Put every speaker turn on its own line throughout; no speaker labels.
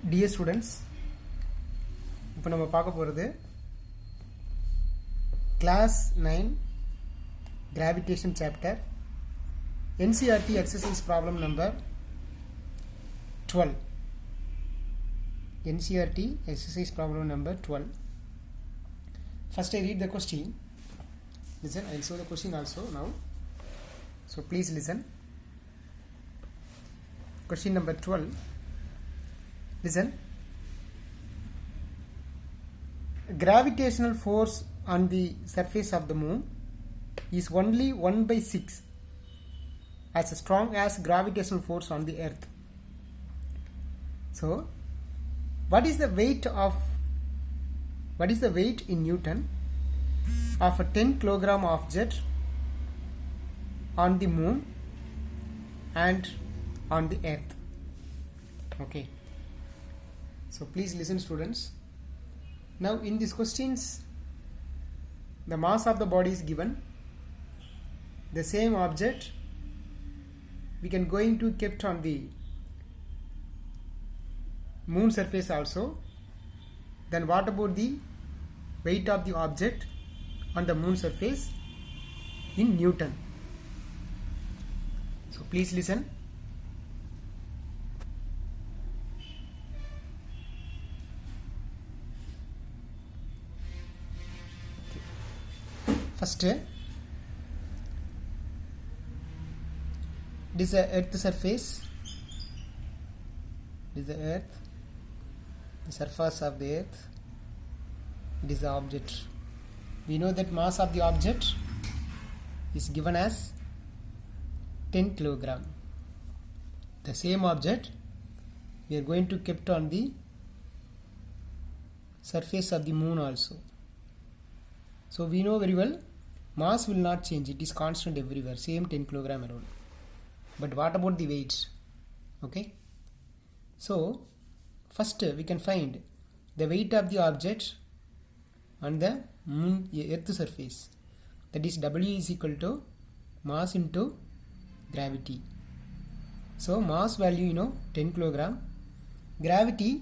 Dear students, இப்போ நம்ம பார்க்க போகிறது Class 9 Gravitation Chapter NCERT Exercise Problem number 12. NCERT Exercise Problem number 12. First I read the question. Listen, I will show the question also now. So please listen. Question number 12. Listen. Gravitational force on the surface of the moon is only 1/6 as strong as gravitational force on the earth. So what is the weight in Newton of a 10 kilogram object on the moon and on the earth? Okay, so please listen, students. Now in these questions the mass of the body is given, the same object we can going to kept on the moon surface also. Then what about the weight of the object on the moon surface in Newton? So please listen. First, it is the earth surface. It is the earth, the surface of the earth. It is the object. We know that mass of the object is given as 10 kilogram. The same object we are going to kept on the surface of the moon also. So we know very well mass will not change, it is constant everywhere, same 10 kilogram around. But what about the weights? Okay, so first we can find the weight of the object on the moon earth surface, that is W is equal to mass into gravity. So mass value 10 kilogram, gravity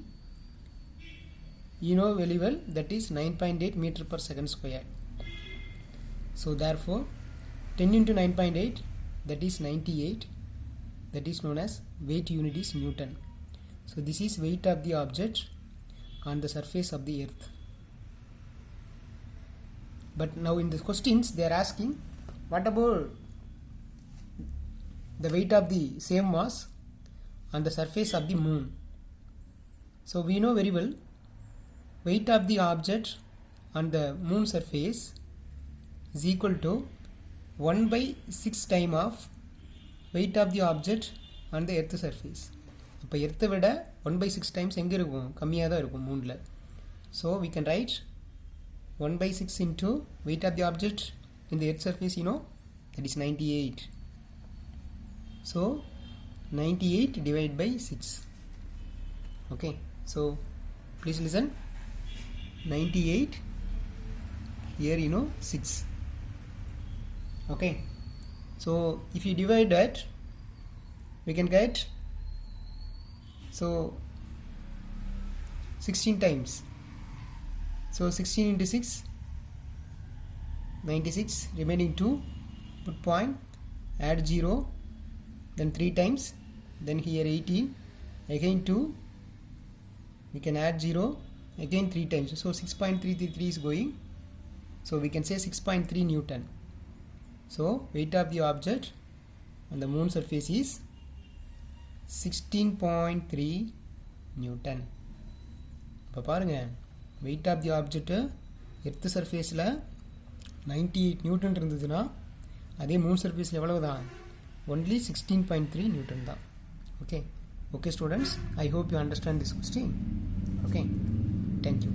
very well, that is 9.8 meter per second square. So therefore 10 into 9.8, that is 98, that is known as weight unit is Newton. So this is weight of the object on the surface of the earth. But now in the questions they are asking, what about the weight of the same mass on the surface of the moon? So we know very well weight of the object on the moon surface is equal to 1/6 time of weight of the object on the earth surface. இப்போ எர்த்தை விட 1/6 times எங்கே இருக்கும், கம்மியாக தான் இருக்கும் மூணில். So we can write 1/6 into weight of the object in the earth surface, that is 98. So 98 divided by 6. Okay, so please listen. 98 here 6. Okay, so if you divide that we can get 16 times. So 16 into 6, 96, remaining 2, put point, add 0, then 3 times, then here 18, again 2, we can add 0, again 3 times. So 6.333 is going, so we can say 6.3 Newton. So weight of the object on the moon surface is 16.3 Newton. இப்போ பாருங்க, weight of the object earth சர்ஃபேஸில் 98 Newton இருந்ததுன்னா அதே Moon சர்ஃபேஸில் எவ்வளவு தான், only 16.3 Newton தான். Okay, students, I hope you understand this question. Okay, thank you.